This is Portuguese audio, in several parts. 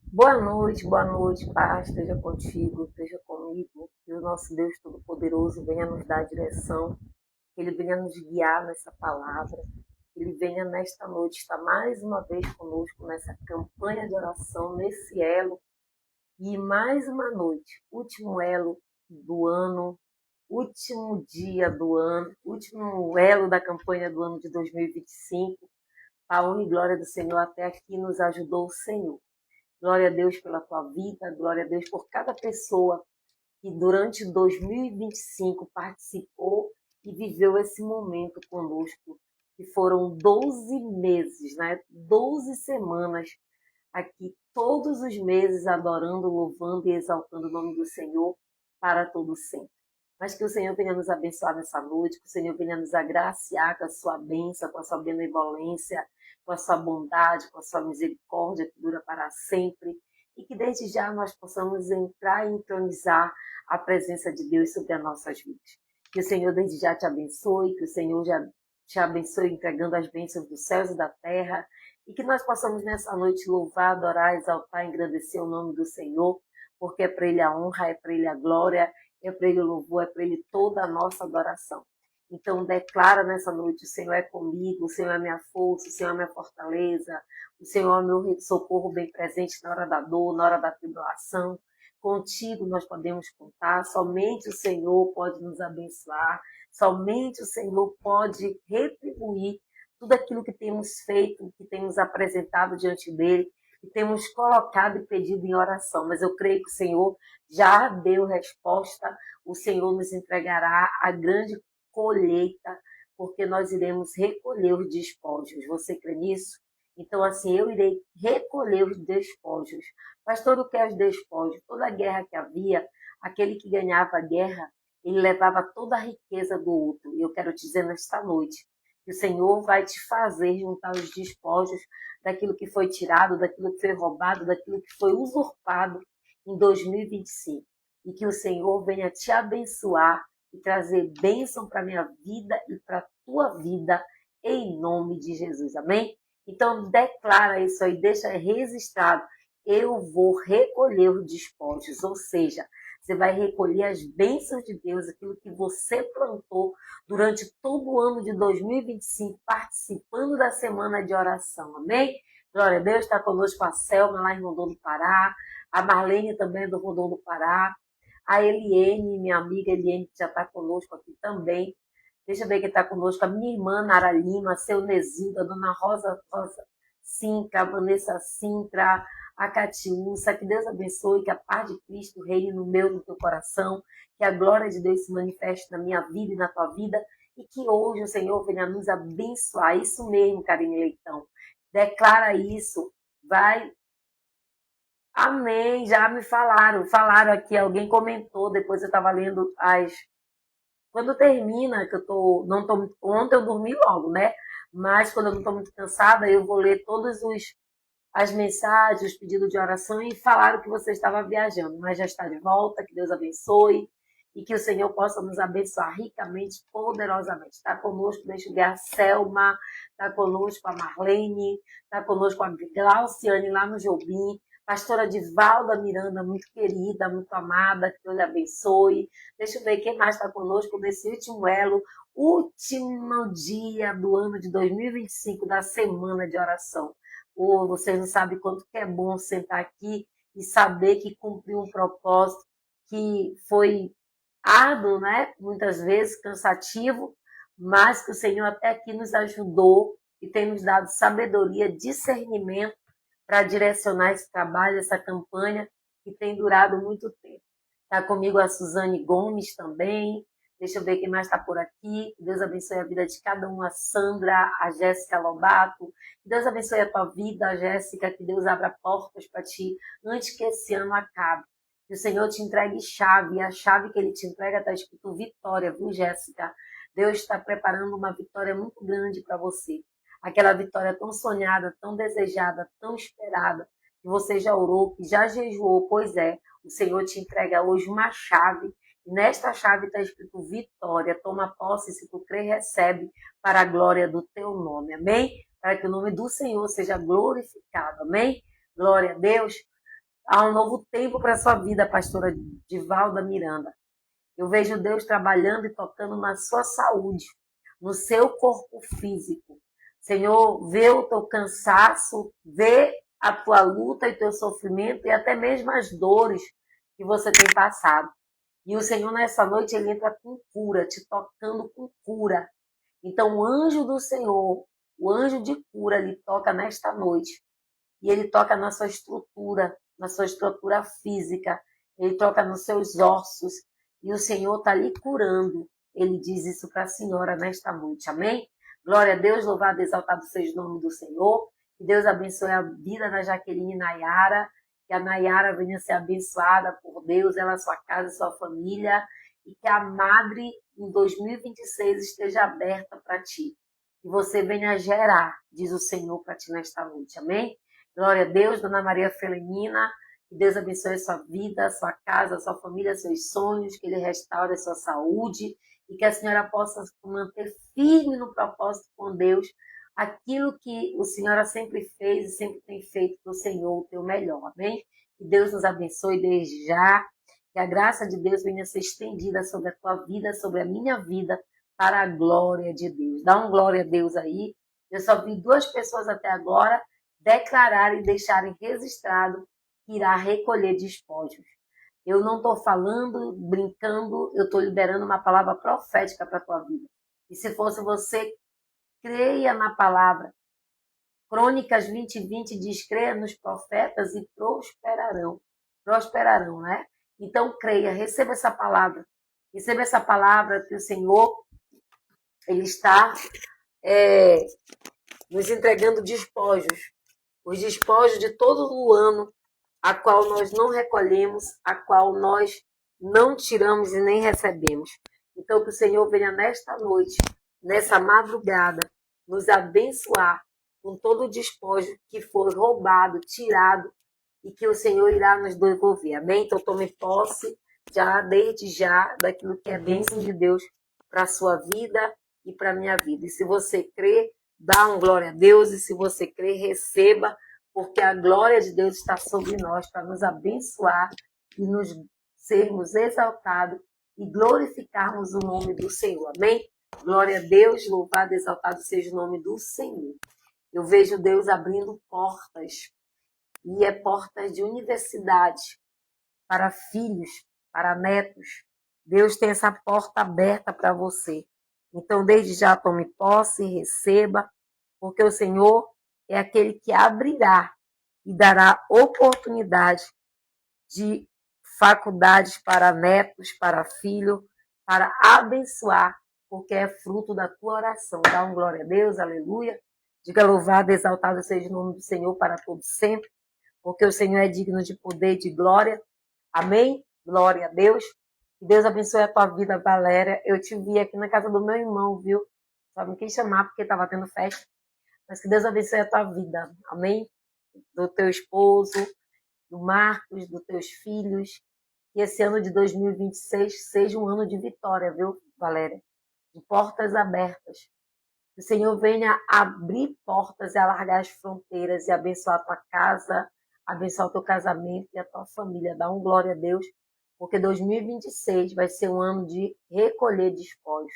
Boa noite, paz, esteja contigo, esteja comigo, que o nosso Deus Todo-Poderoso venha nos dar direção, que Ele venha nos guiar nessa palavra, que Ele venha nesta noite estar mais uma vez conosco nessa campanha de oração, nesse elo, e mais uma noite, último elo do ano, último dia do ano, último elo da campanha do ano de 2025, a honra e glória do Senhor, até aqui nos ajudou o Senhor. Glória a Deus pela tua vida, glória a Deus por cada pessoa que durante 2025 participou e viveu esse momento conosco, que foram 12 meses, né? 12 semanas aqui, todos os meses adorando, louvando e exaltando o nome do Senhor para todo sempre. Mas que o Senhor venha nos abençoar nessa noite, que o Senhor venha nos agraciar com a sua bênção, com a sua benevolência, com a sua bondade, com a sua misericórdia que dura para sempre. E que desde já nós possamos entrar e entronizar a presença de Deus sobre as nossas vidas. Que o Senhor desde já te abençoe, que o Senhor já te abençoe entregando as bênçãos dos céus e da terra, e que nós possamos nessa noite louvar, adorar, exaltar, engrandecer o nome do Senhor, porque é para Ele a honra, é para Ele a glória, é para Ele o louvor, é para Ele toda a nossa adoração. Então declara nessa noite, o Senhor é comigo, o Senhor é minha força, o Senhor é minha fortaleza, o Senhor é meu socorro bem presente na hora da dor, na hora da tribulação. Contigo nós podemos contar, somente o Senhor pode nos abençoar, somente o Senhor pode retribuir tudo aquilo que temos feito, que temos apresentado diante dele, que temos colocado e pedido em oração. Mas eu creio que o Senhor já deu resposta, o Senhor nos entregará a grande colheita, porque nós iremos recolher os despojos. Você crê nisso? Então, assim, eu irei recolher os despojos. Pastor, o que é os despojos? Toda a guerra que havia, aquele que ganhava a guerra, ele levava toda a riqueza do outro. E eu quero te dizer nesta noite que o Senhor vai te fazer juntar os despojos daquilo que foi tirado, daquilo que foi roubado, daquilo que foi usurpado em 2025. E que o Senhor venha te abençoar e trazer bênção para a minha vida e para a tua vida, em nome de Jesus. Amém? Então, declara isso aí, deixa registrado. Eu vou recolher os despojos, ou seja, você vai recolher as bênçãos de Deus, aquilo que você plantou durante todo o ano de 2025, participando da semana de oração. Amém? Glória a Deus, está conosco a Selma, lá em Rondônia do Pará, a Marlene também é do Rondônia do Pará, a Eliene, minha amiga Eliene, que já está conosco aqui também. Deixa eu ver quem está conosco, a minha irmã Nara Lima, a seu Nesilda, a dona Rosa Sintra, a Vanessa Sintra, a Catiúça, que Deus abençoe, que a paz de Cristo reine no meu, no teu coração, que a glória de Deus se manifeste na minha vida e na tua vida, e que hoje o Senhor venha nos abençoar. Isso mesmo, Karine Leitão. Declara isso. Vai. Amém. Já me falaram aqui, alguém comentou, depois eu estava lendo as. Quando termina, que eu tô, não tô, ontem eu dormi logo, né? Mas quando eu não estou muito cansada, eu vou ler todos as mensagens, os pedidos de oração e falaram que você estava viajando, mas já está de volta, que Deus abençoe e que o Senhor possa nos abençoar ricamente, poderosamente. Está conosco, deixa eu ver a Selma, está conosco a Marlene, está conosco a Glauciane lá no Jobim, pastora Divalda Miranda, muito querida, muito amada, que Deus lhe abençoe. Deixa eu ver quem mais está conosco nesse último elo, último dia do ano de 2025, da semana de oração. Ou vocês não sabem quanto que é bom sentar aqui e saber que cumpriu um propósito que foi árduo, né? Muitas vezes cansativo, mas que o Senhor até aqui nos ajudou e tem nos dado sabedoria, discernimento para direcionar esse trabalho, essa campanha que tem durado muito tempo. Está comigo a Suzane Gomes também. Deixa eu ver quem mais está por aqui. Que Deus abençoe a vida de cada um. A Sandra, a Jéssica Lobato. Que Deus abençoe a tua vida, Jéssica. Que Deus abra portas para ti antes que esse ano acabe. Que o Senhor te entregue chave. E a chave que Ele te entrega está escrito vitória, viu, Jéssica? Deus está preparando uma vitória muito grande para você. Aquela vitória tão sonhada, tão desejada, tão esperada, que você já orou, que já jejuou. Pois é, o Senhor te entrega hoje uma chave. E nesta chave está escrito vitória. Toma posse, se tu crê, recebe para a glória do teu nome. Amém? Para que o nome do Senhor seja glorificado. Amém? Glória a Deus. Há um novo tempo para a sua vida, pastora Divalda Miranda. Eu vejo Deus trabalhando e tocando na sua saúde, no seu corpo físico. Senhor, vê o teu cansaço, vê a tua luta e teu sofrimento e até mesmo as dores que você tem passado. E o Senhor, nessa noite, ele entra com cura, te tocando com cura. Então, o anjo do Senhor, o anjo de cura, ele toca nesta noite. E ele toca na sua estrutura física, ele toca nos seus ossos, e o Senhor está lhe curando. Ele diz isso para a senhora nesta noite, amém? Glória a Deus, louvado e exaltado seja o nome do Senhor, que Deus abençoe a vida da Jaqueline Nayara, que a Nayara venha ser abençoada por Deus, ela, sua casa, sua família, e que a Madre em 2026 esteja aberta para ti. Que você venha gerar, diz o Senhor para ti nesta noite, amém? Glória a Deus, Dona Maria Felenina, que Deus abençoe a sua vida, a sua casa, a sua família, seus sonhos, que Ele restaure a sua saúde e que a senhora possa manter firme no propósito com Deus, aquilo que a senhora sempre fez e sempre tem feito para o Senhor, o teu melhor, amém? Que Deus nos abençoe desde já, que a graça de Deus venha ser estendida sobre a tua vida, sobre a minha vida, para a glória de Deus. Dá um glória a Deus aí. Eu só vi 2 pessoas até agora declararem e deixarem registrado que irá recolher despojos. Eu não estou falando, brincando, eu estou liberando uma palavra profética para a tua vida. E se fosse você, creia na palavra. Crônicas 20:20 diz, creia nos profetas e prosperarão. Prosperarão, né? Então creia, receba essa palavra. Receba essa palavra que o Senhor, Ele está nos entregando despojos. Os despojos de todo o ano, a qual nós não recolhemos, a qual nós não tiramos e nem recebemos. Então, que o Senhor venha nesta noite, nessa madrugada, nos abençoar com todo o despojo que foi roubado, tirado, e que o Senhor irá nos devolver. Amém? Então, tome posse, desde já, daquilo que é bênção de Deus para a sua vida e para a minha vida. E se você crê, dá um glória a Deus, e se você crê, receba, porque a glória de Deus está sobre nós para nos abençoar e nos sermos exaltados e glorificarmos o nome do Senhor. Amém? Glória a Deus, louvado e exaltado seja o nome do Senhor. Eu vejo Deus abrindo portas, e é portas de universidade para filhos, para netos. Deus tem essa porta aberta para você. Então, desde já, tome posse, receba, porque o Senhor é aquele que abrirá e dará oportunidade de faculdades para netos, para filho, para abençoar, porque é fruto da tua oração. Dá um glória a Deus, aleluia. Diga louvado, exaltado seja o nome do Senhor para todos sempre, porque o Senhor é digno de poder e de glória. Amém? Glória a Deus. Que Deus abençoe a tua vida, Valéria. Eu te vi aqui na casa do meu irmão, viu? Só me quis chamar porque estava tendo festa. Mas que Deus abençoe a tua vida. Amém? Do teu esposo, do Marcos, dos teus filhos. Que esse ano de 2026 seja um ano de vitória, viu, Valéria? De portas abertas. Que o Senhor venha abrir portas e alargar as fronteiras e abençoar a tua casa, abençoar o teu casamento e a tua família. Dá um glória a Deus, porque 2026 vai ser um ano de recolher despojos.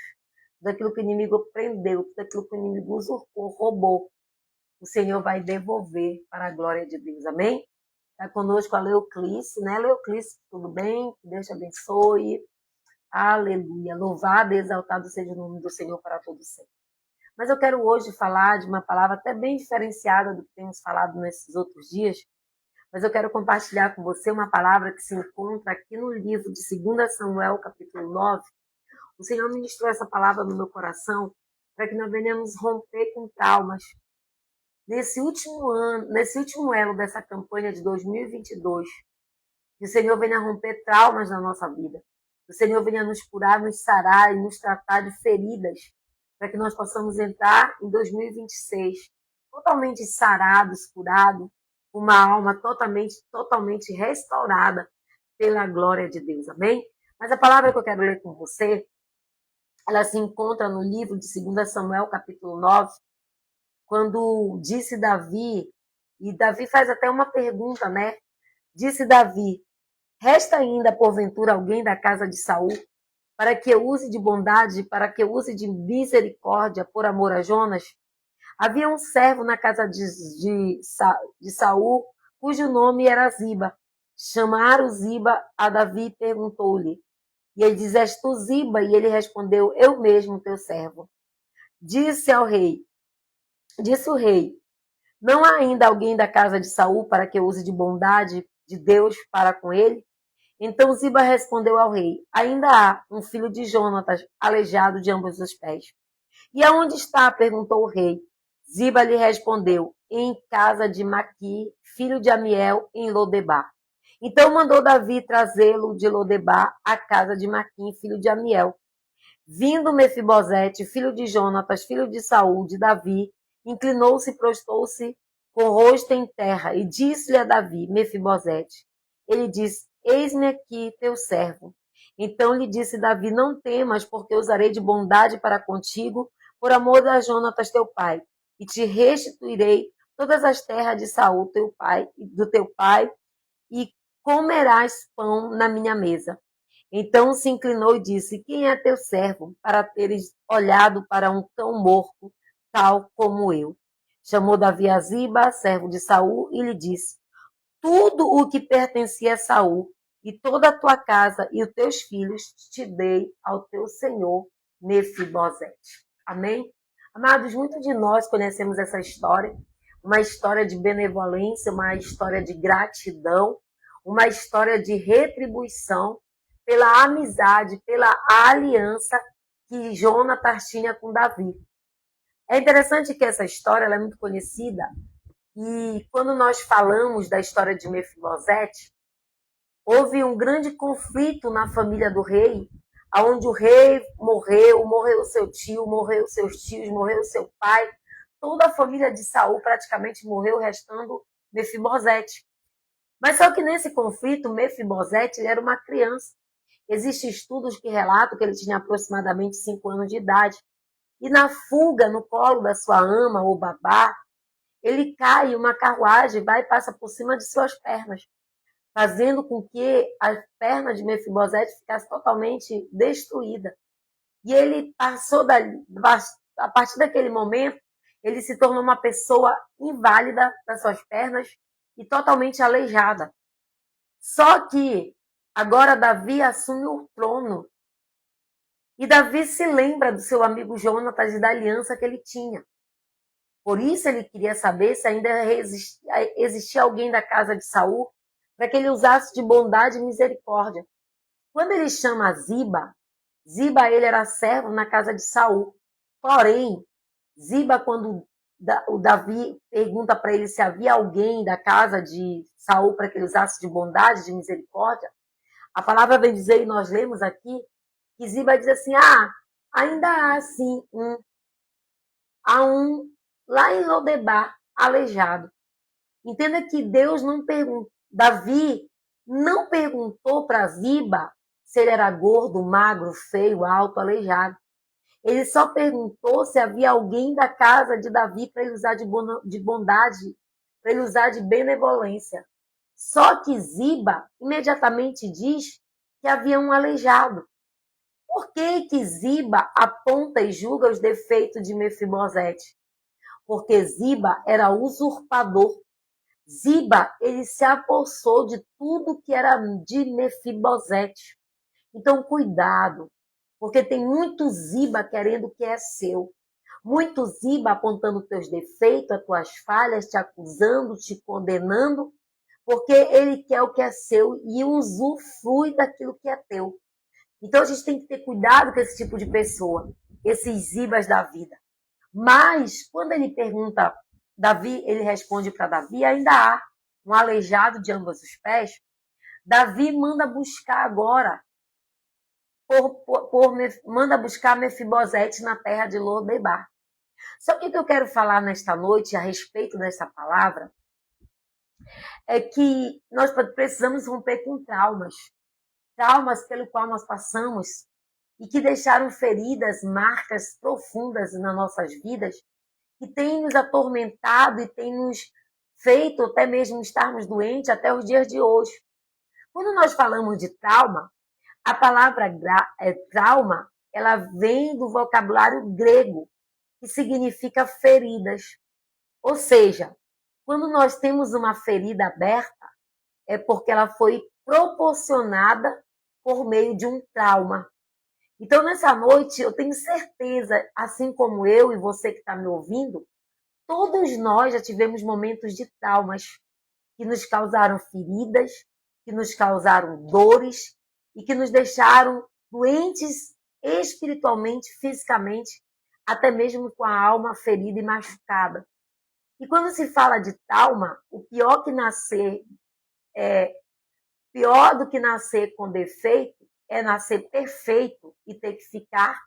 Daquilo que o inimigo prendeu, daquilo que o inimigo usurpou, roubou. O Senhor vai devolver para a glória de Deus. Amém? Está conosco a Leoclice, né? Leoclice, tudo bem? Que Deus te abençoe. Aleluia. Louvado e exaltado seja o nome do Senhor para todos sempre. Mas eu quero hoje falar de uma palavra até bem diferenciada do que temos falado nesses outros dias. Mas eu quero compartilhar com você uma palavra que se encontra aqui no livro de 2 Samuel, capítulo 9. O Senhor ministrou essa palavra no meu coração para que nós venhamos romper com traumas. Nesse último elo dessa campanha de 2022, que o Senhor venha romper traumas na nossa vida. Que o Senhor venha nos curar, nos sarar e nos tratar de feridas, para que nós possamos entrar em 2026 totalmente sarados, curados, com uma alma totalmente restaurada pela glória de Deus. Amém? Mas a palavra que eu quero ler com você, ela se encontra no livro de 2 Samuel, capítulo 9, quando disse Davi, e Davi faz até uma pergunta, né? Disse Davi: resta ainda, porventura, alguém da casa de Saul, para que eu use de bondade, para que eu use de misericórdia por amor a Jonas? Havia um servo na casa de Saul, cujo nome era Ziba. Chamaram Ziba a Davi e perguntou-lhe. E ele diz: és tu Ziba? E ele respondeu: eu mesmo, teu servo. Disse o rei: não há ainda alguém da casa de Saul para que eu use de bondade de Deus para com ele? Então Ziba respondeu ao rei: ainda há um filho de Jonatas, aleijado de ambos os pés. E aonde está? Perguntou o rei. Ziba lhe respondeu: em casa de Maqui, filho de Amiel, em Lodebar. Então mandou Davi trazê-lo de Lodebar à casa de Maqui, filho de Amiel. Vindo Mefibosete, filho de Jonatas, filho de Saul, de Davi, inclinou-se e prostou-se com o rosto em terra, e disse-lhe a Davi: Mefibosete. Ele disse: eis-me aqui, teu servo. Então lhe disse Davi: não temas, porque usarei de bondade para contigo, por amor de Jonatas teu pai, e te restituirei todas as terras de Saul teu pai, do teu pai, e comerás pão na minha mesa. Então se inclinou e disse: quem é teu servo, para teres olhado para um cão morto, tal como eu? Chamou Davi a Ziba, servo de Saul, e lhe disse: tudo o que pertencia a Saul, e toda a tua casa e os teus filhos, te dei ao teu senhor Mefibosete. Amém? Amados, muitos de nós conhecemos essa história, uma história de benevolência, uma história de gratidão, uma história de retribuição pela amizade, pela aliança que Jonatas tinha com Davi. É interessante que essa história ela é muito conhecida, e quando nós falamos da história de Mefibosete, houve um grande conflito na família do rei, onde o rei morreu seu tio, morreu seus tios, morreu seu pai, toda a família de Saul praticamente morreu, restando Mefibosete. Mas só que nesse conflito, Mefibosete ele era uma criança. Existem estudos que relatam que ele tinha aproximadamente 5 anos de idade. E na fuga, no colo da sua ama ou babá, ele cai em uma carruagem, vai e passa por cima de suas pernas, fazendo com que a perna de Mefibosete ficasse totalmente destruída. E ele passou a partir daquele momento, ele se tornou uma pessoa inválida das suas pernas e totalmente aleijada. Só que agora Davi assume o trono. E Davi se lembra do seu amigo Jonatas e da aliança que ele tinha. Por isso ele queria saber se ainda existia alguém da casa de Saul para que ele usasse de bondade e misericórdia. Quando ele chama Ziba, Ziba ele era servo na casa de Saul. Porém, Ziba, quando o Davi pergunta para ele se havia alguém da casa de Saul para que ele usasse de bondade, de misericórdia, a palavra vem dizer, e nós lemos aqui, que Ziba diz assim: ainda há sim há um lá em Lodebar, aleijado. Entenda que Deus não perguntou, Davi não perguntou para Ziba se ele era gordo, magro, feio, alto, aleijado. Ele só perguntou se havia alguém da casa de Davi para ele usar de bondade, para ele usar de benevolência. Só que Ziba imediatamente diz que havia um aleijado. Por que Ziba aponta e julga os defeitos de Mefibosete? Porque Ziba era usurpador. Ziba, ele se apossou de tudo que era de Mefibosete. Então, cuidado, porque tem muito Ziba querendo o que é seu. Muito Ziba apontando teus defeitos, as tuas falhas, te acusando, te condenando, porque ele quer o que é seu e usufrui daquilo que é teu. Então, a gente tem que ter cuidado com esse tipo de pessoa, esses Zibas da vida. Mas, quando ele pergunta, Davi, ele responde para Davi, ainda há um aleijado de ambos os pés. Davi manda buscar agora, manda buscar Mefibosete na terra de Lodebar. Só que o que eu quero falar nesta noite a respeito dessa palavra é que nós precisamos romper com traumas pelo qual nós passamos e que deixaram feridas, marcas profundas nas nossas vidas, que tem nos atormentado e tem nos feito até mesmo estarmos doentes até os dias de hoje. Quando nós falamos de trauma, a palavra trauma, ela vem do vocabulário grego, que significa feridas. Ou seja, quando nós temos uma ferida aberta, é porque ela foi proporcionada por meio de um trauma. Então, nessa noite, eu tenho certeza, assim como eu e você que está me ouvindo, todos nós já tivemos momentos de traumas que nos causaram feridas, que nos causaram dores e que nos deixaram doentes espiritualmente, fisicamente, até mesmo com a alma ferida e machucada. E quando se fala de trauma, o pior do que nascer com defeito é nascer perfeito e ter que ficar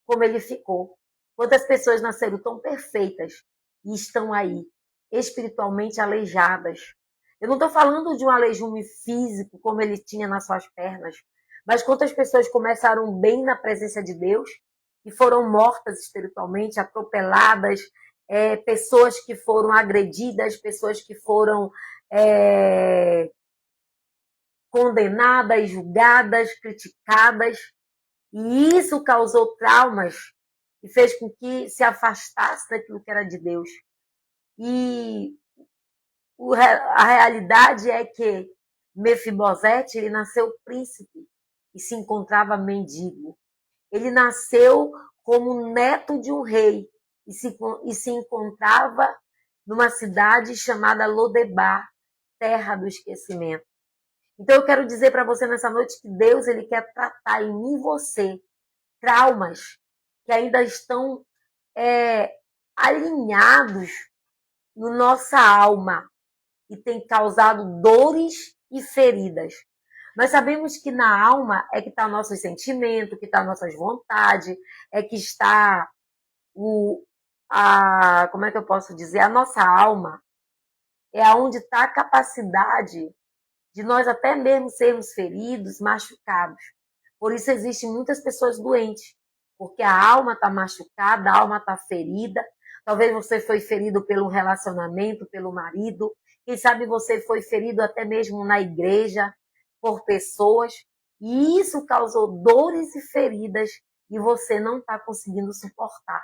como ele ficou. Quantas pessoas nasceram tão perfeitas e estão aí, espiritualmente aleijadas. Eu não estou falando de um aleijume físico, como ele tinha nas suas pernas, mas quantas pessoas começaram bem na presença de Deus e foram mortas espiritualmente, atropeladas, pessoas que foram agredidas, pessoas que foram condenadas, julgadas, criticadas, e isso causou traumas e fez com que se afastasse daquilo que era de Deus. E a realidade é que Mefibosete, ele nasceu príncipe e se encontrava mendigo. Ele nasceu como neto de um rei e se encontrava numa cidade chamada Lodebar, terra do esquecimento. Então eu quero dizer para você nessa noite que Deus ele quer tratar em mim e você traumas que ainda estão alinhados na nossa alma e tem causado dores e feridas. Nós sabemos que na alma é que está o nosso sentimento, que está a nossas vontades, é que está como é que eu posso dizer? A nossa alma é onde está a capacidade de nós até mesmo sermos feridos, machucados. Por isso existem muitas pessoas doentes, porque a alma está machucada, a alma está ferida. Talvez você foi ferido pelo relacionamento, pelo marido. Quem sabe você foi ferido até mesmo na igreja, por pessoas. E isso causou dores e feridas e você não está conseguindo suportar.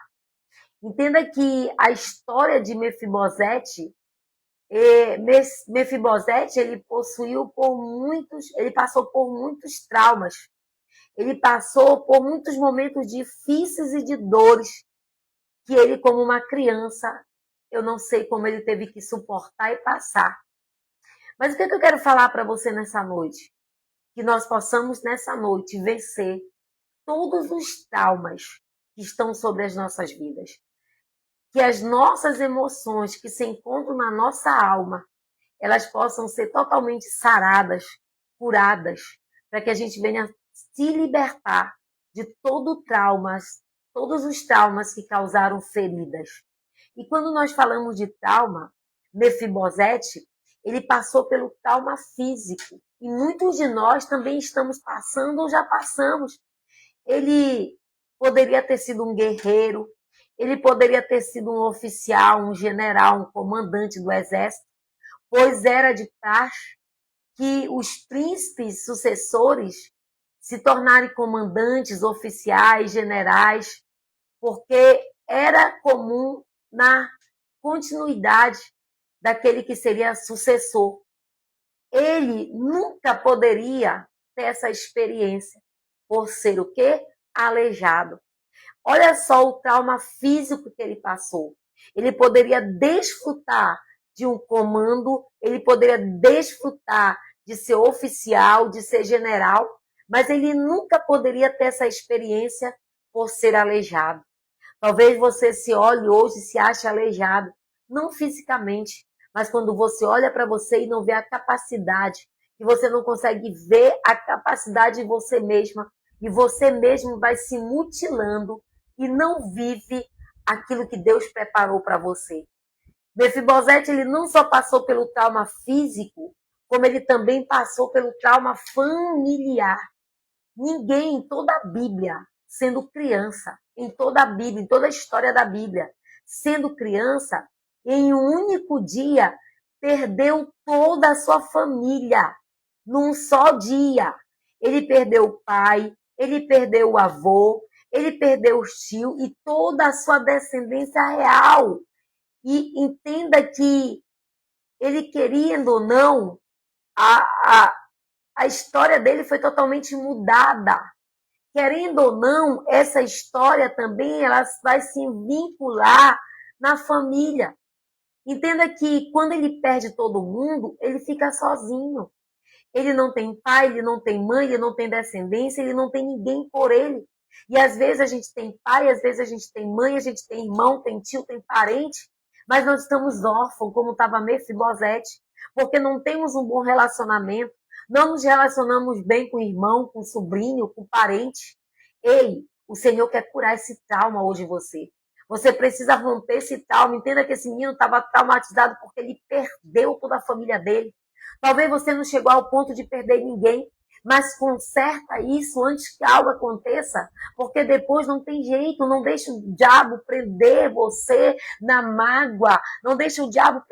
Entenda que a história de Mefibosete, ele ele passou por muitos traumas. Ele passou por muitos momentos difíceis e de dores que ele, como uma criança, eu não sei como ele teve que suportar e passar. Mas o que eu quero falar para você nessa noite? Que nós possamos, nessa noite, vencer todos os traumas que estão sobre as nossas vidas. Que as nossas emoções que se encontram na nossa alma, elas possam ser totalmente saradas, curadas, para que a gente venha se libertar de todos os traumas que causaram feridas. E quando nós falamos de trauma, Mefibosete, ele passou pelo trauma físico. E muitos de nós também estamos passando ou já passamos. Ele poderia ter sido um guerreiro, ele poderia ter sido um oficial, um general, um comandante do exército, pois era de praxe que os príncipes sucessores se tornarem comandantes, oficiais, generais, porque era comum na continuidade daquele que seria sucessor. Ele nunca poderia ter essa experiência, por ser o quê? Aleijado. Olha só o trauma físico que ele passou. Ele poderia desfrutar de um comando, ele poderia desfrutar de ser oficial, de ser general, mas ele nunca poderia ter essa experiência por ser aleijado. Talvez você se olhe hoje e se ache aleijado, não fisicamente, mas quando você olha para você e não vê a capacidade, e você não consegue ver a capacidade de você mesma, e você mesmo vai se mutilando e não vive aquilo que Deus preparou para você. Mefibosete, ele não só passou pelo trauma físico, como ele também passou pelo trauma familiar. Ninguém em toda a Bíblia, sendo criança, em toda a Bíblia, em toda a história da Bíblia, sendo criança, em um único dia, perdeu toda a sua família num só dia. Ele perdeu o pai, ele perdeu o avô, ele perdeu o tio e toda a sua descendência real. E entenda que ele, querendo ou não, a, a, a história dele foi totalmente mudada. Querendo ou não, essa história também ela vai se vincular na família. Entenda que quando ele perde todo mundo, ele fica sozinho. Ele não tem pai, ele não tem mãe, ele não tem descendência, ele não tem ninguém por ele. E às vezes a gente tem pai, às vezes a gente tem mãe, a gente tem irmão, tem tio, tem parente, mas nós estamos órfãos, como estava Mefibosete, porque não temos um bom relacionamento, não nos relacionamos bem com o irmão, com o sobrinho, com o parente. Ei, o Senhor quer curar esse trauma hoje em você. Você precisa romper esse trauma. Entenda que esse menino estava traumatizado porque ele perdeu toda a família dele. Talvez você não chegou ao ponto de perder ninguém, mas conserta isso antes que algo aconteça, porque depois não tem jeito, não deixa o diabo prender você na mágoa, não deixa o diabo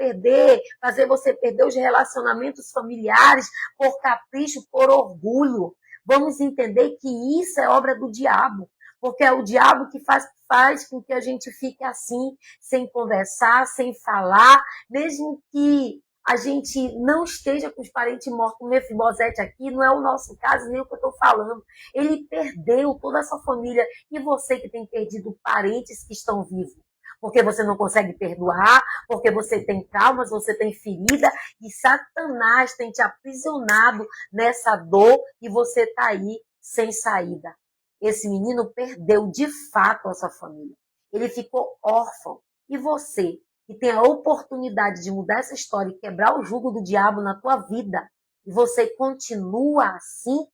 fazer você perder os relacionamentos familiares por capricho, por orgulho. Vamos entender que isso é obra do diabo, porque é o diabo que faz com que a gente fique assim, sem conversar, sem falar, mesmo que a gente não esteja com os parentes mortos. O Mefibosete aqui não é o nosso caso, nem o que eu estou falando. Ele perdeu toda a sua família. E você que tem perdido parentes que estão vivos? Porque você não consegue perdoar, porque você tem traumas, você tem ferida, e Satanás tem te aprisionado nessa dor e você está aí sem saída. Esse menino perdeu de fato a sua família. Ele ficou órfão. E você, que tem a oportunidade de mudar essa história e quebrar o jugo do diabo na tua vida, e você continua assim,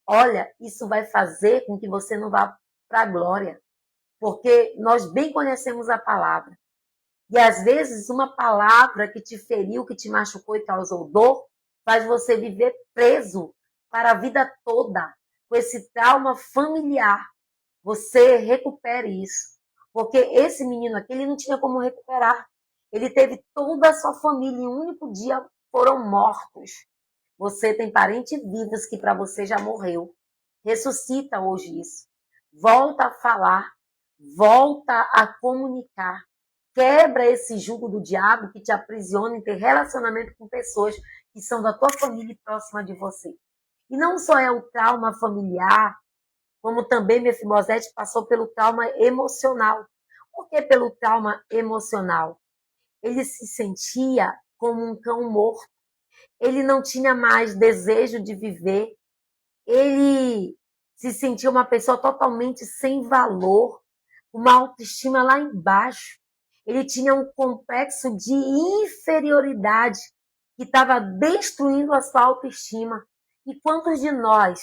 olha, isso vai fazer com que você não vá para a glória. Porque nós bem conhecemos a palavra. E às vezes uma palavra que te feriu, que te machucou e causou dor, faz você viver preso para a vida toda com esse trauma familiar. Você recupere isso. Porque esse menino aqui, ele não tinha como recuperar. Ele teve toda a sua família em um único dia foram mortos. Você tem parentes vivos que para você já morreu. Ressuscita hoje isso. Volta a falar. Volta a comunicar. Quebra esse jugo do diabo que te aprisiona em ter relacionamento com pessoas que são da tua família e próxima de você. E não só é o trauma familiar, como também Mefibosete passou pelo trauma emocional. Por que pelo trauma emocional? Ele se sentia como um cão morto. Ele não tinha mais desejo de viver. Ele se sentia uma pessoa totalmente sem valor, uma autoestima lá embaixo. Ele tinha um complexo de inferioridade que estava destruindo a sua autoestima. E quantos de nós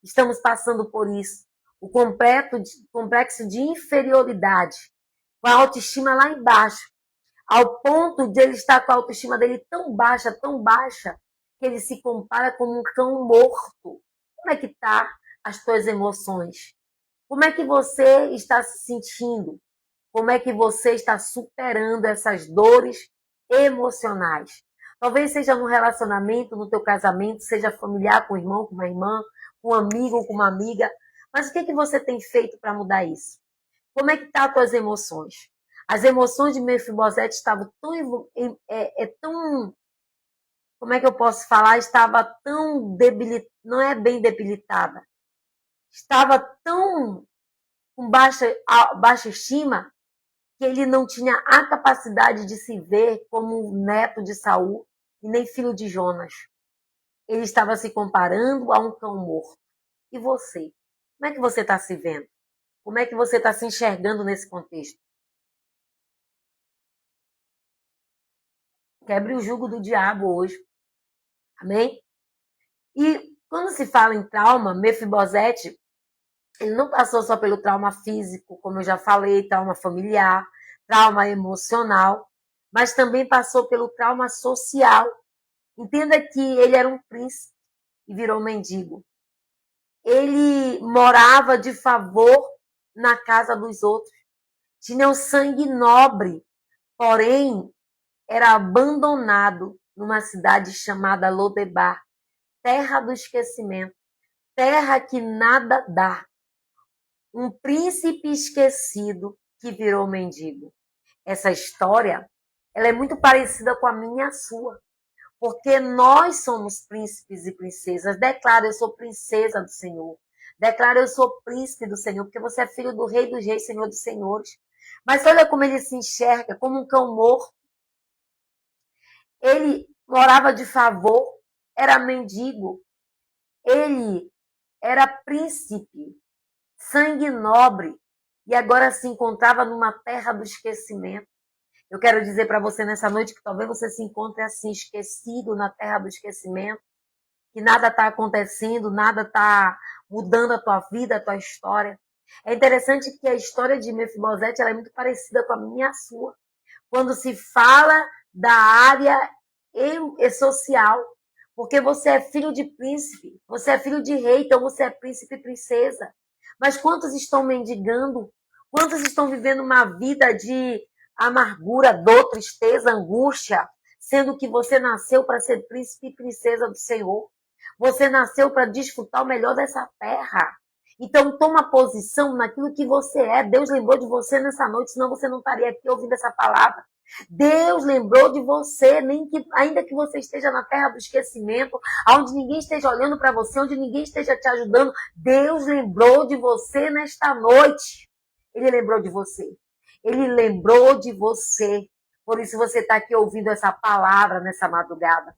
estamos passando por isso? O complexo de inferioridade, com a autoestima lá embaixo, ao ponto de ele estar com a autoestima dele tão baixa, que ele se compara como um cão morto. Como é que tá as tuas emoções? Como é que você está se sentindo? Como é que você está superando essas dores emocionais? Talvez seja no relacionamento, no teu casamento, seja familiar, com o irmão, com uma irmã, com um amigo, com uma amiga. Mas o que, que você tem feito para mudar isso? Como é que estão as tuas emoções? As emoções de Mefibosete estavam tão, como é que eu posso falar? Estava tão debilitada, não é bem debilitada. Estava tão com baixa estima que ele não tinha a capacidade de se ver como neto de Saul e nem filho de Jonas. Ele estava se comparando a um cão morto. E você? Como é que você está se vendo? Como é que você está se enxergando nesse contexto? Quebre o jugo do diabo hoje. Amém? E quando se fala em trauma, Mefibosete, ele não passou só pelo trauma físico, como eu já falei, trauma familiar, trauma emocional, mas também passou pelo trauma social. Entenda que ele era um príncipe e virou mendigo. Ele morava de favor na casa dos outros. Tinha o sangue nobre, porém, era abandonado numa cidade chamada Lodebar, terra do esquecimento, terra que nada dá. Um príncipe esquecido que virou mendigo. Essa história, ela é muito parecida com a minha e a sua, porque nós somos príncipes e princesas. Declara, eu sou princesa do Senhor. Declara, eu sou príncipe do Senhor, porque você é filho do Rei dos Reis, Senhor dos Senhores. Mas olha como ele se enxerga, como um cão morto. Ele morava de favor, era mendigo. Ele era príncipe, sangue nobre, e agora se encontrava numa terra do esquecimento. Eu quero dizer para você nessa noite que talvez você se encontre assim, esquecido na terra do esquecimento, que nada está acontecendo, nada está mudando a tua vida, a tua história. É interessante que a história de Mefibosete ela é muito parecida com a minha e a sua. Quando se fala da área social, porque você é filho de príncipe, você é filho de rei, então você é príncipe e princesa. Mas quantos estão mendigando? Quantos estão vivendo uma vida de amargura, dor, tristeza, angústia, sendo que você nasceu para ser príncipe e princesa do Senhor? Você nasceu para desfrutar o melhor dessa terra. Então toma posição naquilo que você é. Deus lembrou de você nessa noite, senão você não estaria aqui ouvindo essa palavra. Deus lembrou de você, ainda que você esteja na terra do esquecimento, onde ninguém esteja olhando para você, onde ninguém esteja te ajudando, Deus lembrou de você nesta noite. Ele lembrou de você. Ele lembrou de você. Por isso você está aqui ouvindo essa palavra nessa madrugada.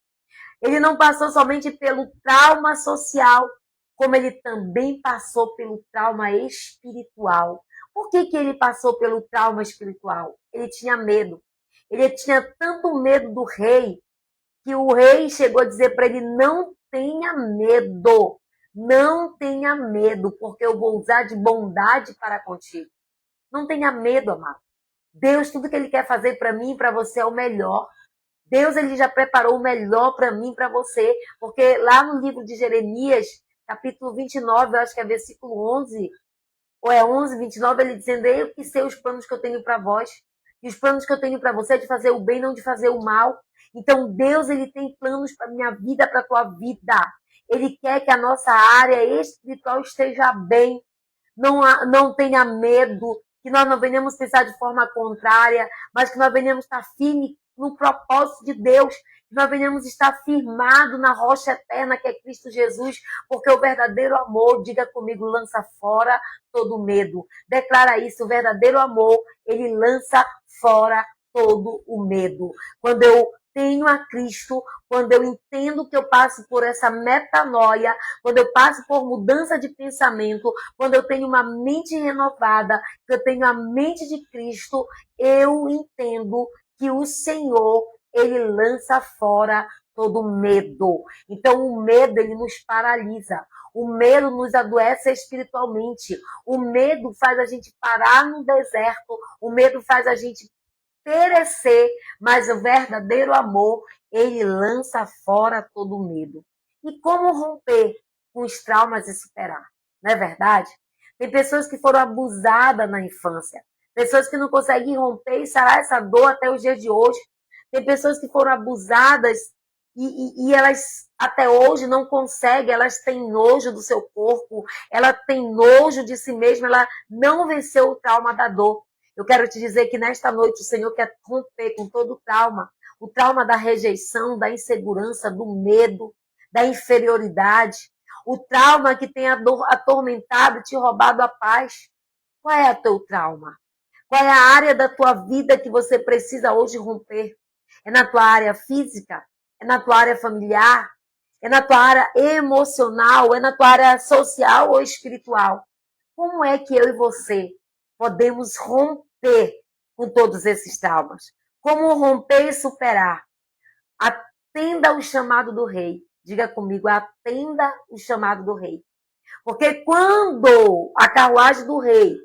Ele não passou somente pelo trauma social, como ele também passou pelo trauma espiritual. Por que ele passou pelo trauma espiritual? Ele tinha medo. Ele tinha tanto medo do rei, que o rei chegou a dizer para ele, não tenha medo, não tenha medo, porque eu vou usar de bondade para contigo. Não tenha medo, amado. Deus, tudo que ele quer fazer para mim e para você é o melhor. Deus, ele já preparou o melhor para mim e para você, porque lá no livro de Jeremias, capítulo 29, eu acho que é versículo 11, ou é 11, 29, ele dizendo, eu que sei os planos que eu tenho para vós, e os planos que eu tenho para você é de fazer o bem, não de fazer o mal. Então, Deus, ele tem planos para minha vida, para a tua vida. Ele quer que a nossa área espiritual esteja bem, não tenha medo, que nós não venhamos pensar de forma contrária, mas que nós venhamos estar firmes no propósito de Deus, que nós venhamos estar firmados na rocha eterna que é Cristo Jesus, porque o verdadeiro amor, diga comigo, lança fora todo medo. Declara isso, o verdadeiro amor, ele lança fora todo o medo. Quando eu tenho a Cristo, quando eu entendo que eu passo por essa metanoia, quando eu passo por mudança de pensamento, quando eu tenho uma mente renovada, que eu tenho a mente de Cristo, eu entendo que o Senhor, ele lança fora todo medo. Então, o medo, ele nos paralisa. O medo nos adoece espiritualmente. O medo faz a gente parar no deserto. O medo faz a gente perecer, mas o verdadeiro amor, ele lança fora todo medo. E como romper com os traumas e superar? Não é verdade? Tem pessoas que foram abusadas na infância, pessoas que não conseguem romper e sarar essa dor até os dias de hoje. Tem pessoas que foram abusadas e elas até hoje não conseguem, elas têm nojo do seu corpo, ela tem nojo de si mesma, ela não venceu o trauma da dor. Eu quero te dizer que nesta noite o Senhor quer romper com todo o trauma da rejeição, da insegurança, do medo, da inferioridade, o trauma que tem atormentado e te roubado a paz. Qual é o teu trauma? Qual é a área da tua vida que você precisa hoje romper? É na tua área física? É na tua área familiar? É na tua área emocional? É na tua área social ou espiritual? Como é que eu e você podemos romper com todos esses traumas? Como romper e superar? Atenda o chamado do rei. Diga comigo, atenda o chamado do rei. Porque quando a carruagem do rei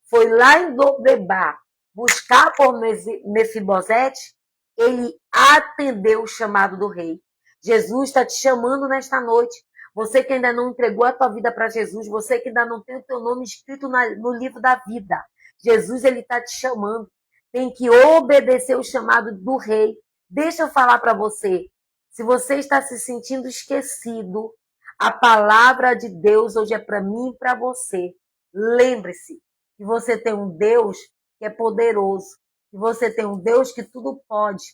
foi lá em Lodebar buscar por Mefibosete, ele atendeu o chamado do rei. Jesus está te chamando nesta noite. Você que ainda não entregou a tua vida para Jesus, você que ainda não tem o teu nome escrito no livro da vida, Jesus, ele está te chamando. Tem que obedecer o chamado do rei. Deixa eu falar para você. Se você está se sentindo esquecido, a palavra de Deus hoje é para mim e para você. Lembre-se que você tem um Deus que é poderoso, que você tem um Deus que tudo pode,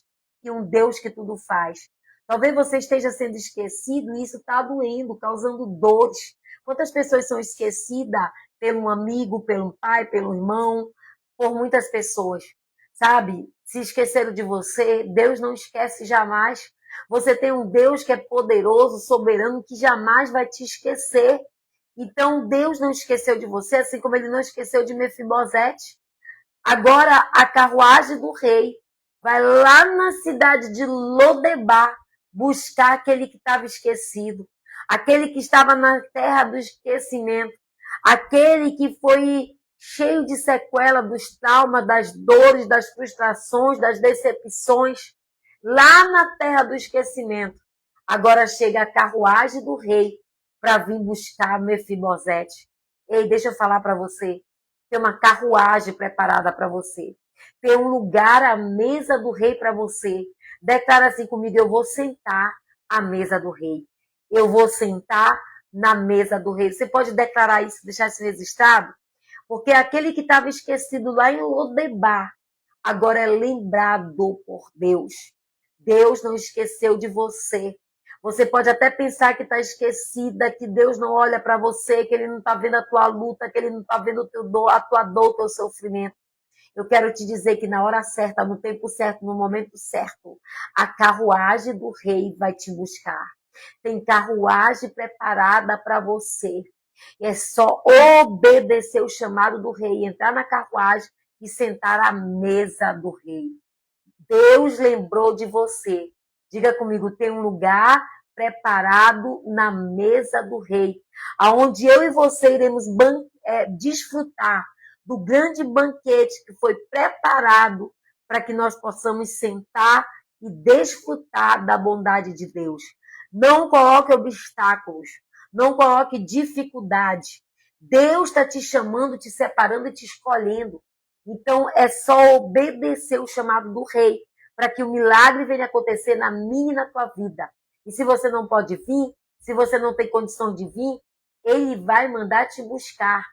e um Deus que tudo faz. Talvez você esteja sendo esquecido e isso está doendo, causando dores. Quantas pessoas são esquecidas pelo amigo, pelo pai, pelo irmão, por muitas pessoas, sabe? Se esqueceram de você, Deus não esquece jamais. Você tem um Deus que é poderoso, soberano, que jamais vai te esquecer. Então, Deus não esqueceu de você, assim como ele não esqueceu de Mefibosete. Agora, a carruagem do rei vai lá na cidade de Lodebar buscar aquele que estava esquecido, aquele que estava na terra do esquecimento, aquele que foi cheio de sequela dos traumas, das dores, das frustrações, das decepções, lá na terra do esquecimento. Agora chega a carruagem do rei para vir buscar Mefibosete. Ei, deixa eu falar para você. Tem uma carruagem preparada para você. Tem um lugar à mesa do rei para você. Declara assim comigo: eu vou sentar à mesa do rei. Eu vou sentar na mesa do rei. Você pode declarar isso, deixar isso registrado? Porque aquele que estava esquecido lá em Lodebar, agora é lembrado por Deus. Deus não esqueceu de você. Você pode até pensar que está esquecida, que Deus não olha para você, que Ele não está vendo a tua luta, que Ele não está vendo a tua dor, o teu sofrimento. Eu quero te dizer que na hora certa, no tempo certo, no momento certo, a carruagem do rei vai te buscar. Tem carruagem preparada para você. É só obedecer o chamado do rei, entrar na carruagem e sentar à mesa do rei. Deus lembrou de você. Diga comigo, tem um lugar preparado na mesa do rei, aonde eu e você iremos desfrutar do grande banquete que foi preparado para que nós possamos sentar e desfrutar da bondade de Deus. Não coloque obstáculos, não coloque dificuldade. Deus está te chamando, te separando e te escolhendo. Então, é só obedecer o chamado do rei para que o milagre venha acontecer na minha e na tua vida. E se você não pode vir, se você não tem condição de vir, ele vai mandar te buscar.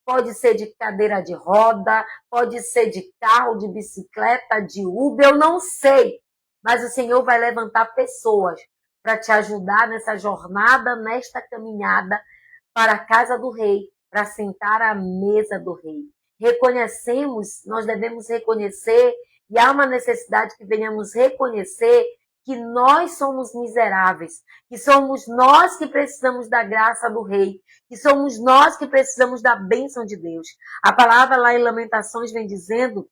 Pode ser de cadeira de roda, pode ser de carro, de bicicleta, de Uber, eu não sei. Mas o Senhor vai levantar pessoas para te ajudar nessa jornada, nesta caminhada para a casa do rei, para sentar à mesa do rei. Reconhecemos, nós devemos reconhecer, e há uma necessidade que venhamos reconhecer que nós somos miseráveis, que somos nós que precisamos da graça do rei, que somos nós que precisamos da bênção de Deus. A palavra lá em Lamentações vem dizendo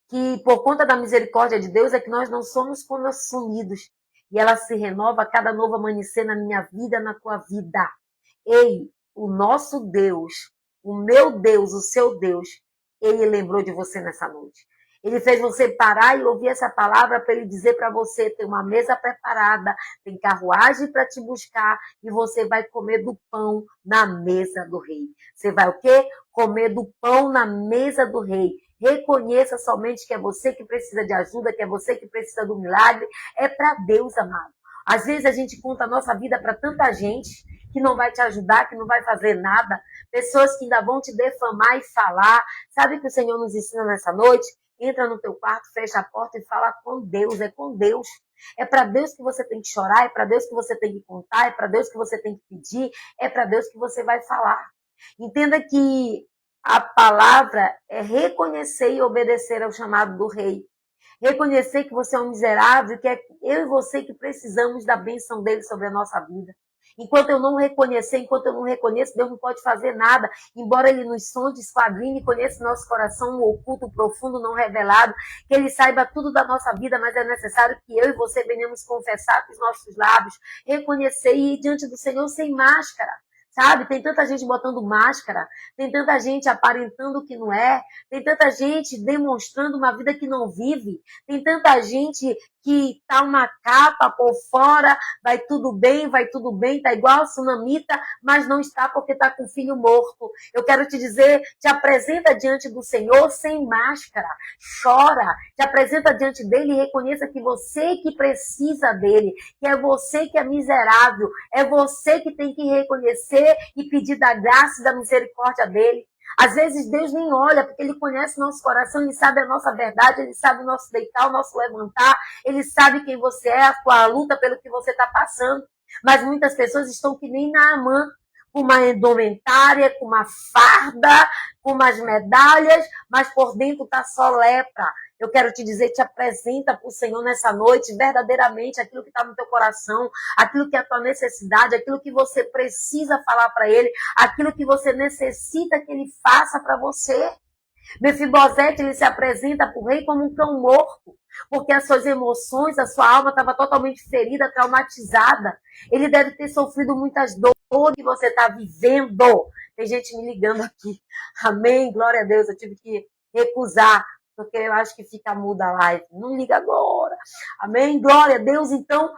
que por conta da misericórdia de Deus é que nós não somos consumidos, e ela se renova a cada novo amanhecer na minha vida, na tua vida. Ei, o nosso Deus, o meu Deus, o seu Deus, ele lembrou de você nessa noite. Ele fez você parar e ouvir essa palavra para ele dizer para você, tem uma mesa preparada, tem carruagem para te buscar e você vai comer do pão na mesa do rei. Você vai o quê? Comer do pão na mesa do rei. Reconheça somente que é você que precisa de ajuda, que é você que precisa do milagre. É para Deus, amado. Às vezes a gente conta a nossa vida para tanta gente que não vai te ajudar, que não vai fazer nada. Pessoas que ainda vão te defamar e falar. Sabe o que o Senhor nos ensina nessa noite? Entra no teu quarto, fecha a porta e fala com Deus. É com Deus. É para Deus que você tem que chorar, é para Deus que você tem que contar, é para Deus que você tem que pedir, é para Deus que você vai falar. Entenda que a palavra é reconhecer e obedecer ao chamado do rei. Reconhecer que você é um miserável, que é eu e você que precisamos da bênção dele sobre a nossa vida. Enquanto eu não reconhecer, enquanto eu não reconheço, Deus não pode fazer nada. Embora ele nos sonde, esquadrinhe e conheça nosso coração, o oculto, o profundo, não revelado, que ele saiba tudo da nossa vida, mas é necessário que eu e você venhamos confessar com os nossos lábios, reconhecer e ir diante do Senhor sem máscara. Sabe? Tem tanta gente botando máscara, tem tanta gente aparentando o que não é, tem tanta gente demonstrando uma vida que não vive, tem tanta gente que tá uma capa por fora, vai tudo bem, tá igual a tsunamita, mas não está porque tá com o filho morto. Eu quero te dizer, te apresenta diante do Senhor sem máscara, chora, te apresenta diante dele e reconheça que você que precisa dele, que é você que é miserável, é você que tem que reconhecer e pedir da graça e da misericórdia dele. Às vezes Deus nem olha, porque Ele conhece nosso coração, Ele sabe a nossa verdade, Ele sabe o nosso deitar, o nosso levantar, Ele sabe quem você é, a sua luta pelo que você está passando. Mas muitas pessoas estão que nem Naamã, com uma indumentária, com uma farda, com umas medalhas, mas por dentro está só lepra. Eu quero te dizer, te apresenta para o Senhor nessa noite, verdadeiramente, aquilo que está no teu coração, aquilo que é a tua necessidade, aquilo que você precisa falar para Ele, aquilo que você necessita que Ele faça para você. Mefibosete, ele se apresenta para o rei como um cão morto, porque as suas emoções, a sua alma estava totalmente ferida, traumatizada. Ele deve ter sofrido muitas dores que você está vivendo. Tem gente me ligando aqui. Amém, glória a Deus. Eu tive que recusar, porque eu acho que fica muda a live. Não liga agora. Amém, glória a Deus. Então,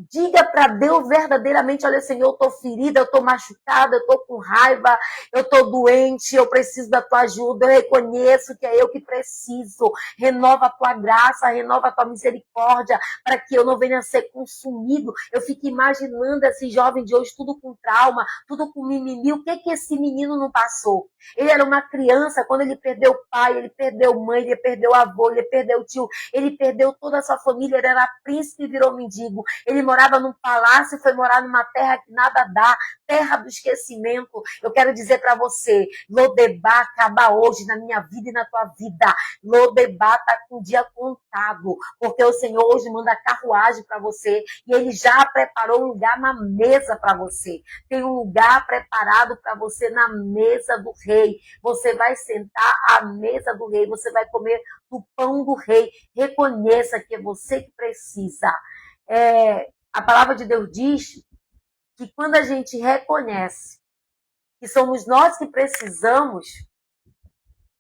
diga para Deus verdadeiramente, olha, Senhor, eu estou ferida, eu estou machucada, eu estou com raiva, eu estou doente, eu preciso da tua ajuda, eu reconheço que é eu que preciso. Renova a tua graça, renova a tua misericórdia, para que eu não venha a ser consumido. Eu fico imaginando esse jovem de hoje, tudo com trauma, tudo com mimimi. O que esse menino não passou? Ele era uma criança, quando ele perdeu o pai, ele perdeu mãe, ele perdeu o avô, ele perdeu o tio, ele perdeu toda a sua família, ele era príncipe e virou mendigo. Ele morava num palácio e foi morar numa terra que nada dá, terra do esquecimento. Eu quero dizer para você, Lodebá acaba hoje na minha vida e na tua vida. Lodebá está com o dia contado, porque o Senhor hoje manda carruagem para você e Ele já preparou um lugar na mesa para você. Tem um lugar preparado para você na mesa do rei. Você vai sentar à mesa do rei, você vai comer do pão do rei. Reconheça que é você que precisa. A palavra de Deus diz que quando a gente reconhece que somos nós que precisamos,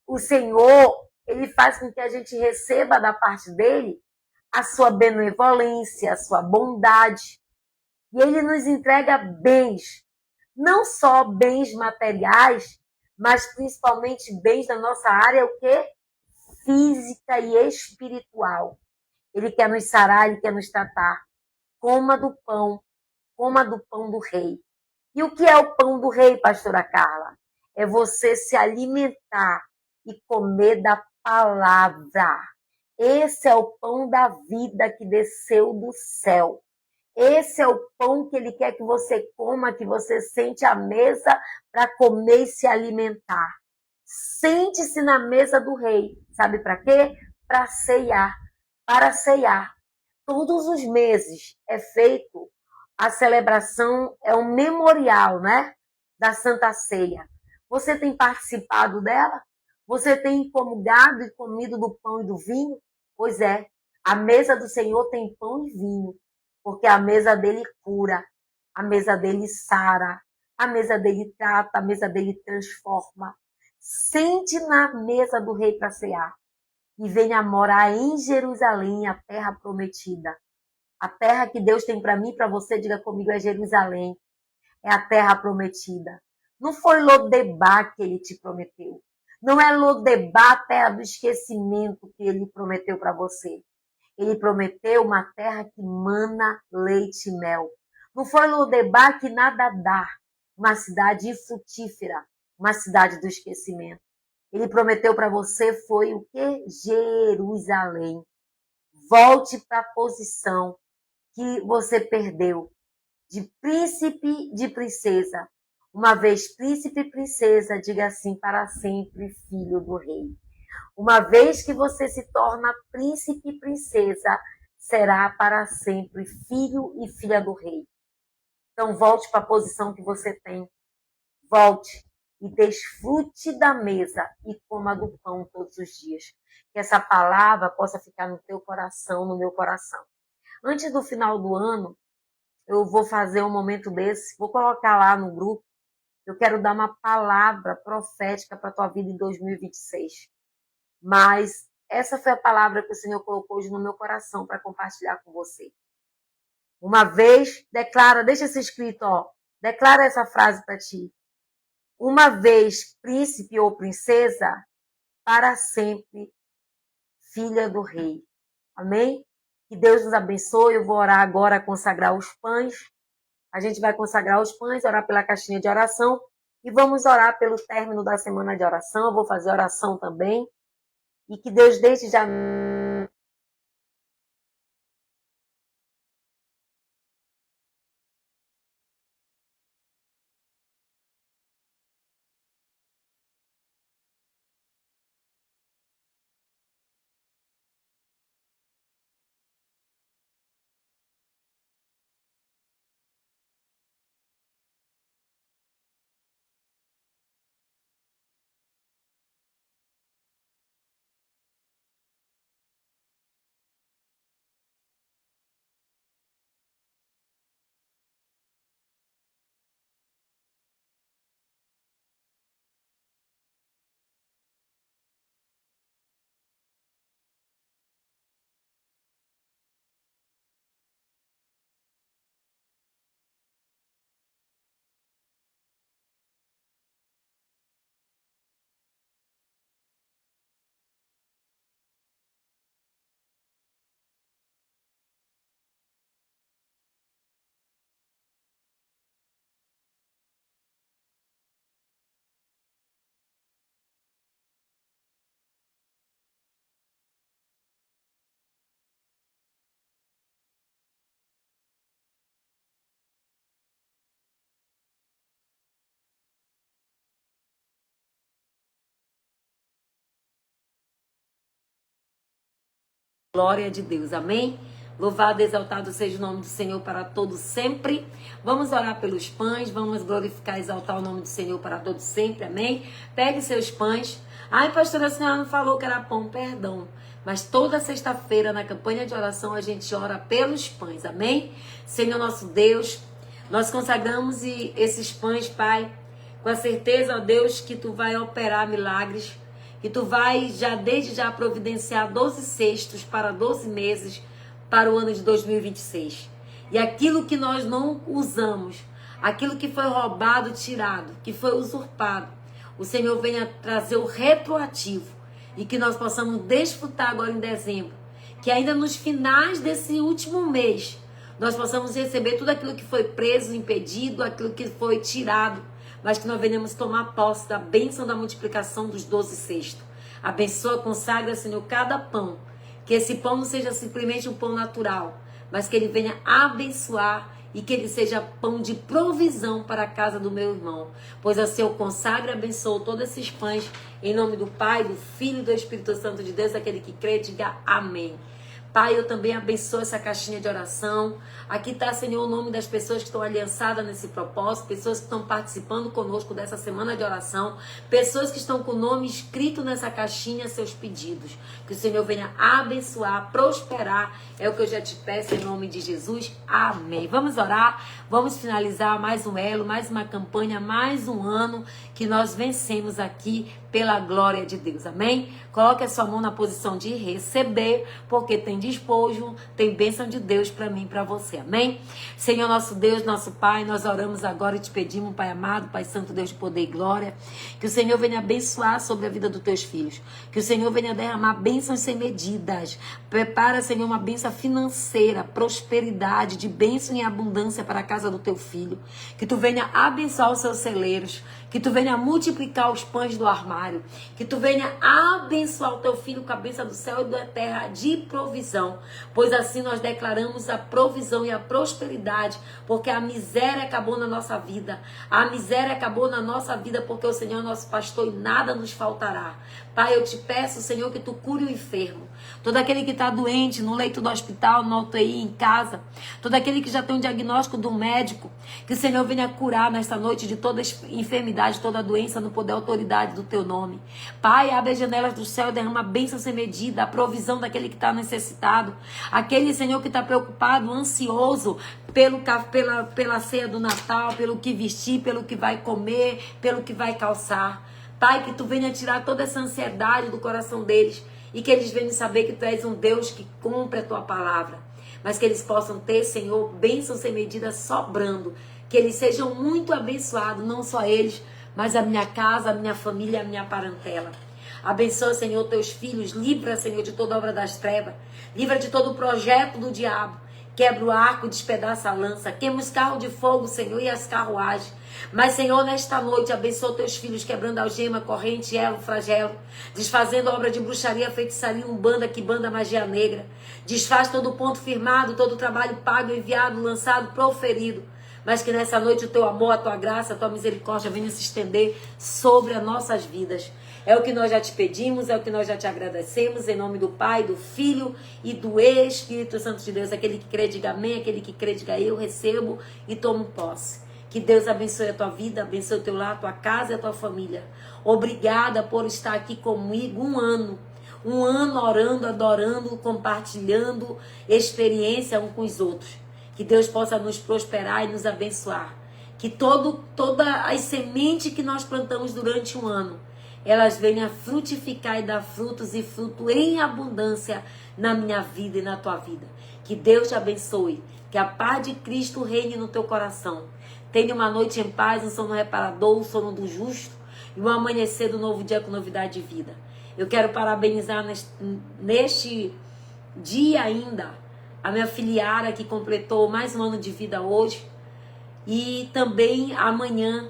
o Senhor, Ele faz com que a gente receba da parte dEle a sua benevolência, a sua bondade. E Ele nos entrega bens, não só bens materiais, mas principalmente bens da nossa área, o quê? Física e espiritual. Ele quer nos sarar, Ele quer nos tratar. Coma do pão do rei. E o que é o pão do rei, pastora Carla? É você se alimentar e comer da palavra. Esse é o pão da vida que desceu do céu. Esse é o pão que ele quer que você coma, que você sente à mesa para comer e se alimentar. Sente-se na mesa do rei. Sabe para quê? Para ceiar. Para ceiar. Todos os meses é feito a celebração, é um memorial, né? Da Santa Ceia. Você tem participado dela? Você tem comungado e comido do pão e do vinho? Pois é, a mesa do Senhor tem pão e vinho, porque a mesa dele cura, a mesa dele sara, a mesa dele trata, a mesa dele transforma. Sente na mesa do rei para cear e venha morar em Jerusalém, a terra prometida. A terra que Deus tem para mim e para você, diga comigo, é Jerusalém. É a terra prometida. Não foi Lodebá que ele te prometeu. Não é Lodebá, a terra do esquecimento que ele prometeu para você. Ele prometeu uma terra que mana leite e mel. Não foi Lodebá que nada dá. Uma cidade frutífera, uma cidade do esquecimento. Ele prometeu para você foi o quê? Jerusalém. Volte para a posição que você perdeu de príncipe, de princesa. Uma vez príncipe e princesa, diga assim, para sempre filho do rei. Uma vez que você se torna príncipe e princesa, será para sempre filho e filha do rei. Então volte para a posição que você tem. Volte e desfrute da mesa e coma do pão todos os dias. Que essa palavra possa ficar no teu coração, no meu coração. Antes do final do ano, eu vou fazer um momento desse, vou colocar lá no grupo. Eu quero dar uma palavra profética para a tua vida em 2026. Mas essa foi a palavra que o Senhor colocou hoje no meu coração para compartilhar com você. Uma vez, declara, deixa isso escrito, ó. Declara essa frase para ti. Uma vez príncipe ou princesa, para sempre filha do rei. Amém? Que Deus nos abençoe. Eu vou orar agora, consagrar os pães. A gente vai consagrar os pães, orar pela caixinha de oração e vamos orar pelo término da semana de oração. Eu vou fazer oração também. E que Deus desde já... Glória de Deus, amém? Louvado e exaltado seja o nome do Senhor para todos sempre. Vamos orar pelos pães, vamos glorificar e exaltar o nome do Senhor para todos sempre, amém? Pegue seus pães. Ai, pastora, a senhora não falou que era pão, perdão. Mas toda sexta-feira, na campanha de oração, a gente ora pelos pães, amém? Senhor nosso Deus, nós consagramos esses pães, Pai, com a certeza, ó Deus, que Tu vai operar milagres, que Tu vai desde já providenciar 12 cestos para 12 meses para o ano de 2026. E aquilo que nós não usamos, aquilo que foi roubado, tirado, que foi usurpado, o Senhor venha trazer o retroativo e que nós possamos desfrutar agora em dezembro, que ainda nos finais desse último mês, nós possamos receber tudo aquilo que foi preso, impedido, aquilo que foi tirado, mas que nós venhamos tomar posse da bênção da multiplicação dos 12 cestos. Abençoa, consagra, Senhor, cada pão. Que esse pão não seja simplesmente um pão natural, mas que ele venha abençoar e que ele seja pão de provisão para a casa do meu irmão. Pois assim eu consagro e abençoo todos esses pães, em nome do Pai, do Filho e do Espírito Santo de Deus, aquele que crê, diga amém. Pai, eu também abençoo essa caixinha de oração. Aqui está, Senhor, o nome das pessoas que estão aliançadas nesse propósito, pessoas que estão participando conosco dessa semana de oração, pessoas que estão com o nome escrito nessa caixinha, seus pedidos. Que o Senhor venha abençoar, prosperar, é o que eu já te peço em nome de Jesus. Amém. Vamos orar, vamos finalizar mais um elo, mais uma campanha, mais um ano que nós vencemos aqui pela glória de Deus. Amém? Coloque a sua mão na posição de receber, porque tem despojo, tem bênção de Deus para mim e para você. Amém? Senhor nosso Deus, nosso Pai, nós oramos agora e te pedimos, Pai amado, Pai santo, Deus de poder e glória, que o Senhor venha abençoar sobre a vida dos teus filhos, que o Senhor venha derramar bênçãos sem medidas. Prepara, Senhor, uma bênção financeira, prosperidade, de bênção e abundância para a casa do teu filho, que tu venha abençoar os seus celeiros, que tu venha multiplicar os pães do armário, que tu venha abençoar o teu filho com a bênção do céu e da terra de provisão, pois assim nós declaramos a provisão e a prosperidade, porque a miséria acabou na nossa vida, a miséria acabou na nossa vida, porque o Senhor é nosso pastor e nada nos faltará. Pai, eu te peço, Senhor, que tu cure o enfermo, todo aquele que está doente, no leito do hospital, no UTI, em casa, todo aquele que já tem um diagnóstico do médico, que o Senhor venha curar nesta noite de toda enfermidade, toda doença, no poder e autoridade do teu nome. Pai, abre as janelas do céu e derrama bênção sem medida, a provisão daquele que está necessitado, aquele, Senhor, que está preocupado, ansioso pela ceia do Natal, pelo que vestir, pelo que vai comer, pelo que vai calçar. Pai, que tu venha tirar toda essa ansiedade do coração deles e que eles venham saber que Tu és um Deus que cumpre a Tua palavra, mas que eles possam ter, Senhor, bênçãos sem medida sobrando, que eles sejam muito abençoados, não só eles, mas a minha casa, a minha família, a minha parentela. Abençoa, Senhor, Teus filhos, livra, Senhor, de toda obra das trevas, livra de todo o projeto do diabo, quebra o arco, despedaça a lança, queima os carros de fogo, Senhor, e as carruagens. Mas, Senhor, nesta noite, abençoa Teus filhos, quebrando algema, corrente, elo, flagelo, desfazendo obra de bruxaria, feitiçaria, umbanda, quibanda, magia negra. Desfaz todo ponto firmado, todo trabalho pago, enviado, lançado, proferido. Mas que nessa noite o Teu amor, a Tua graça, a Tua misericórdia venha se estender sobre as nossas vidas. É o que nós já te pedimos, é o que nós já te agradecemos, em nome do Pai, do Filho e do Espírito Santo de Deus. Aquele que crê, diga amém, aquele que crê, diga eu recebo e tomo posse. Que Deus abençoe a tua vida, abençoe o teu lar, a tua casa e a tua família. Obrigada por estar aqui comigo um ano orando, adorando, compartilhando experiência um com os outros. Que Deus possa nos prosperar e nos abençoar. Que todas as sementes que nós plantamos durante um ano, elas venham a frutificar e dar frutos e fruto em abundância na minha vida e na tua vida. Que Deus te abençoe. Que a paz de Cristo reine no teu coração. Tenha uma noite em paz, um sono reparador, um sono do justo e um amanhecer do novo dia com novidade de vida. Eu quero parabenizar neste dia ainda a minha filiara que completou mais um ano de vida hoje. E também amanhã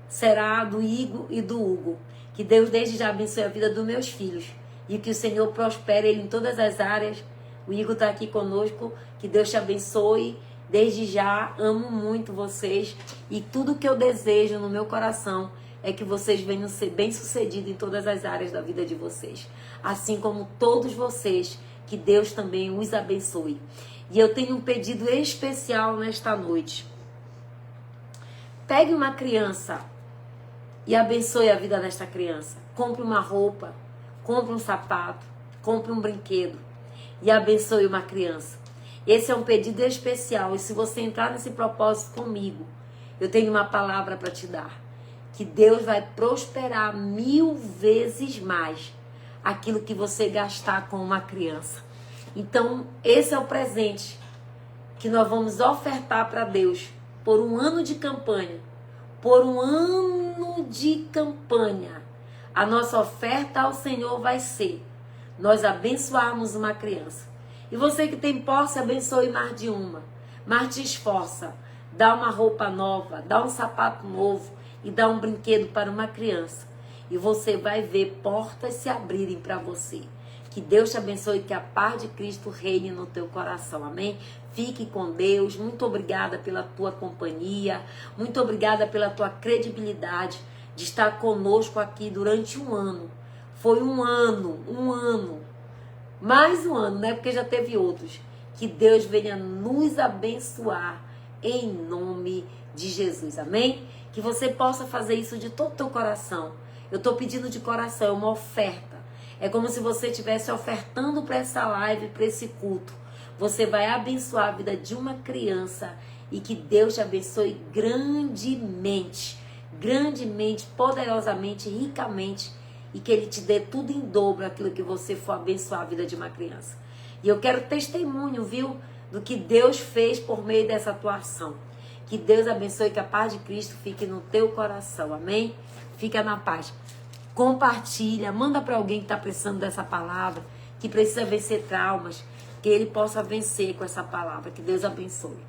será do Igor e do Hugo. Que Deus desde já abençoe a vida dos meus filhos. E que o Senhor prospere ele em todas as áreas. O Igor está aqui conosco. Que Deus te abençoe. Desde já, amo muito vocês. E tudo que eu desejo no meu coração é que vocês venham ser bem-sucedidos em todas as áreas da vida de vocês. Assim como todos vocês, que Deus também os abençoe. E eu tenho um pedido especial nesta noite. Pegue uma criança e abençoe a vida desta criança. Compre uma roupa, compre um sapato, compre um brinquedo e abençoe uma criança. Esse é um pedido especial e se você entrar nesse propósito comigo, eu tenho uma palavra para te dar. Que Deus vai prosperar 1000 vezes mais aquilo que você gastar com uma criança. Então, esse é o presente que nós vamos ofertar para Deus por um ano de campanha. Por um ano de campanha, a nossa oferta ao Senhor vai ser nós abençoarmos uma criança. E você que tem posse, abençoe mais de uma. Mas te esforça. Dá uma roupa nova, dá um sapato novo e dá um brinquedo para uma criança. E você vai ver portas se abrirem para você. Que Deus te abençoe, que a paz de Cristo reine no teu coração. Amém? Fique com Deus. Muito obrigada pela tua companhia. Muito obrigada pela tua credibilidade de estar conosco aqui durante um ano. Foi um ano. Mais um ano, né? Porque já teve outros. Que Deus venha nos abençoar em nome de Jesus. Amém? Que você possa fazer isso de todo o teu coração. Eu estou pedindo de coração, é uma oferta. É como se você estivesse ofertando para essa live, para esse culto. Você vai abençoar a vida de uma criança e que Deus te abençoe grandemente, poderosamente, ricamente e que Ele te dê tudo em dobro aquilo que você for abençoar a vida de uma criança. E eu quero testemunho, viu, do que Deus fez por meio dessa atuação. Que Deus abençoe, que a paz de Cristo fique no teu coração, amém? Fica na paz. Compartilha, manda para alguém que está precisando dessa palavra, que precisa vencer traumas, que ele possa vencer com essa palavra. Que Deus abençoe.